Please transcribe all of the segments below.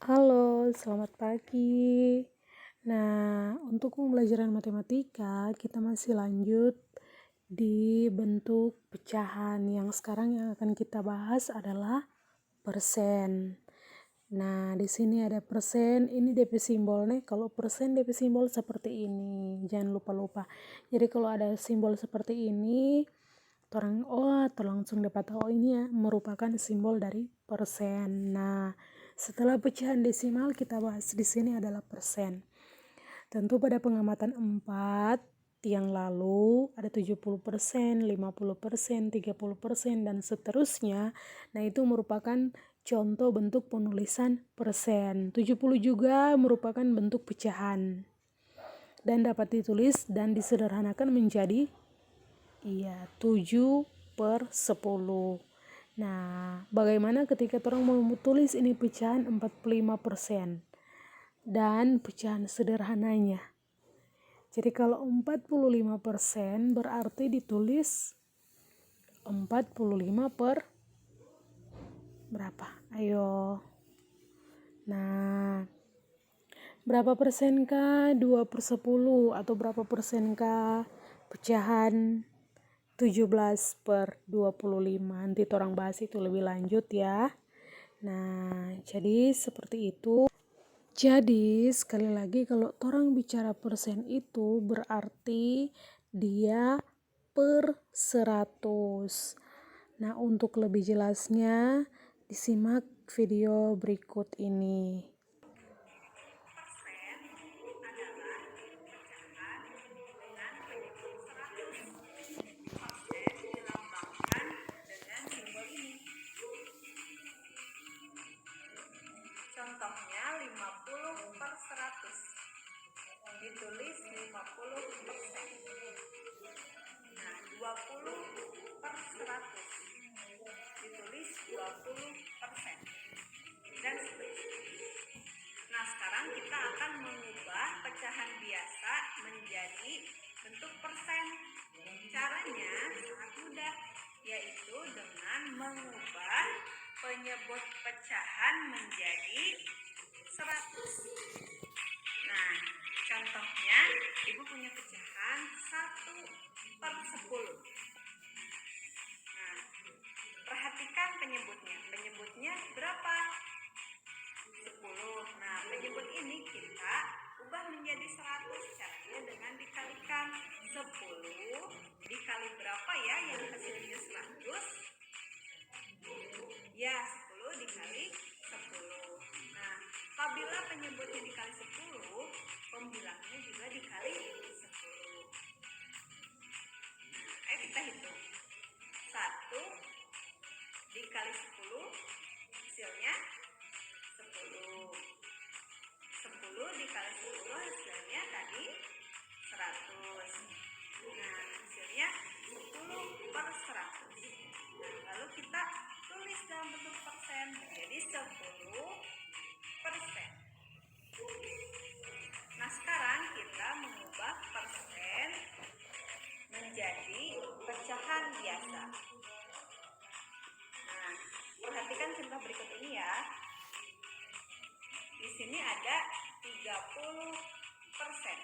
Halo, selamat pagi. Nah, untuk pembelajaran matematika, kita masih lanjut di bentuk pecahan. Yang sekarang yang akan kita bahas adalah persen. Nah, di sini ada persen, ini DP simbolnya. Kalau persen DP simbol seperti ini. Jangan lupa-lupa. Jadi kalau ada simbol seperti ini, atau langsung dapat ini ya merupakan simbol dari persen. Nah, setelah pecahan desimal kita bahas di sini adalah persen. Tentu pada pengamatan 4 yang lalu ada 70%, 50%, 30% dan seterusnya. Nah, itu merupakan contoh bentuk penulisan persen. 70 juga merupakan bentuk pecahan dan dapat ditulis dan disederhanakan menjadi 7/10. Nah, bagaimana ketika orang mau tulis ini pecahan 45% dan pecahan sederhananya. Jadi kalau 45% berarti ditulis 45 per berapa? Ayo. Nah, berapa persenkah 2/10 atau berapa persenkah pecahan 17/25? Nanti orang bahas itu lebih lanjut ya. Nah, jadi seperti itu. Jadi sekali lagi kalau orang bicara persen itu berarti dia per 100. Nah, untuk lebih jelasnya disimak video berikut ini. Contohnya 50/100. Ditulis 50%. Nah, 20/100. Ditulis 20%. Dan seterusnya. Nah, sekarang kita akan mengubah pecahan biasa menjadi bentuk persen. Caranya sangat mudah, yaitu dengan mengubah penyebut pecahan menjadi 100. Nah, contohnya ibu punya pecahan 1/10. Nah, perhatikan penyebutnya. Penyebutnya berapa? 10. Nah, penyebut ini kita ubah menjadi 100. Caranya dengan dikalikan 10 dikali berapa ya yang hasilnya 100? Ya, 10 dikali 10. Nah, apabila penyebutnya dikali 10, pembilangnya juga dikali 10. Ayo kita hitung. 1 dikali 10 hasilnya 10. 10 dikali 10 hasilnya tadi 100. Nah, hasilnya 10/100. Nah, lalu kita tulis dalam bentuk persen menjadi 10%. Nah, sekarang kita mengubah persen menjadi pecahan biasa. Nah, perhatikan contoh berikut ini ya. Di sini ada 30%.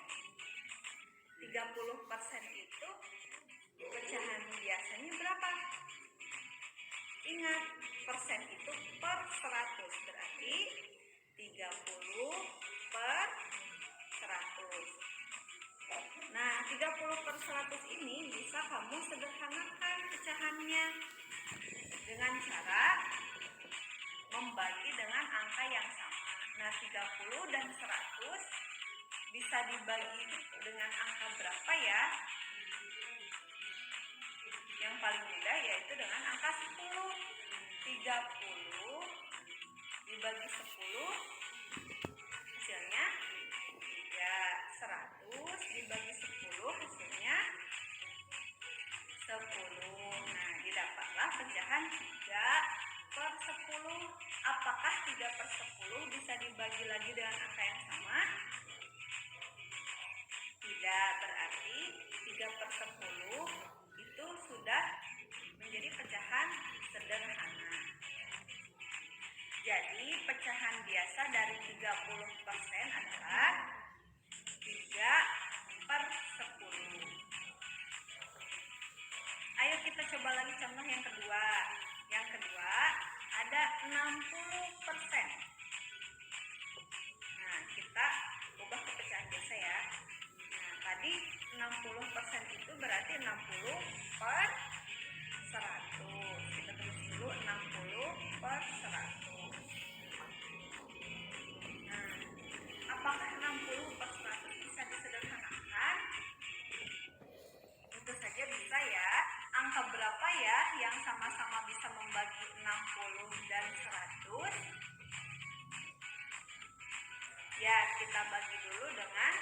30% itu pecahan biasanya berapa? Ingat, persen itu per 100, berarti 30/100. Nah, 30/100 ini bisa kamu sederhanakan pecahannya dengan cara membagi dengan angka yang sama. Nah, 30 dan 100 bisa dibagi dengan angka berapa ya? Yang paling mudah yaitu dengan angka 10. 30 dibagi 10 hasilnya 3. 100 dibagi 10 hasilnya 10. Nah, didapatlah pecahan 3/10. Apakah 3/10 bisa dibagi lagi dengan angka yang sama? Tidak, berarti 3/10 itu sudah menjadi pecahan sederhana. Jadi pecahan biasa dari Ya, kita bagi dulu dengan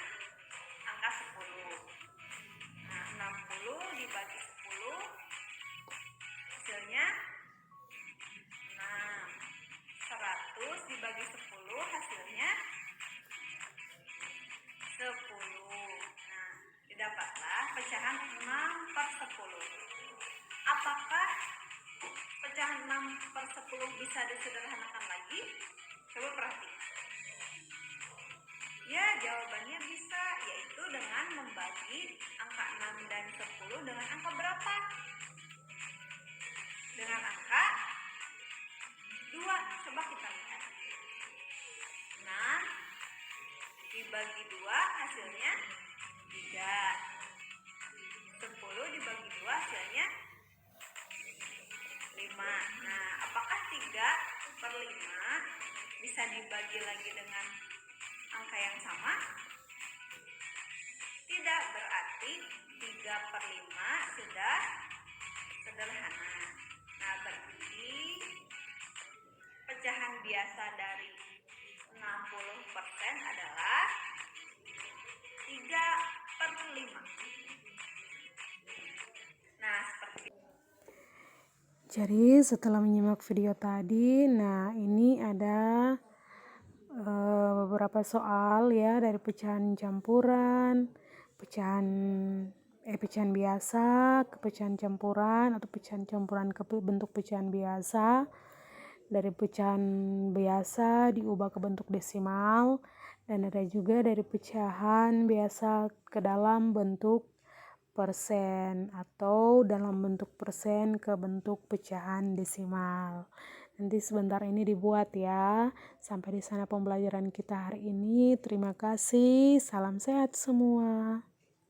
angka 10. Nah, 60 dibagi 10 hasilnya 6. 100 dibagi 10 hasilnya 10. Nah, didapatlah pecahan 6/10. Apakah pecahan 6/10 bisa disederhanakan lagi? Coba perhatikan. Ya, jawabannya bisa, yaitu dengan membagi angka 6 dan 10 dengan angka berapa? Dengan angka 2. Coba kita lihat. 6 dibagi 2 hasilnya 3. 10 dibagi 2 hasilnya 5. Nah, apakah 3/5 bisa dibagi lagi dengan angka yang sama? Tidak, berarti 3/5 sudah sederhana. Nah, berarti pecahan biasa dari 60% adalah 3/5. Nah, seperti Jadi setelah menyimak video tadi, nah ini ada beberapa soal ya dari pecahan campuran, pecahan biasa ke pecahan campuran atau pecahan campuran ke bentuk pecahan biasa. Dari pecahan biasa diubah ke bentuk desimal, dan ada juga dari pecahan biasa ke dalam bentuk persen atau dalam bentuk persen ke bentuk pecahan desimal. Nanti sebentar ini dibuat ya. Sampai di sana pembelajaran kita hari ini. Terima kasih. Salam sehat semua.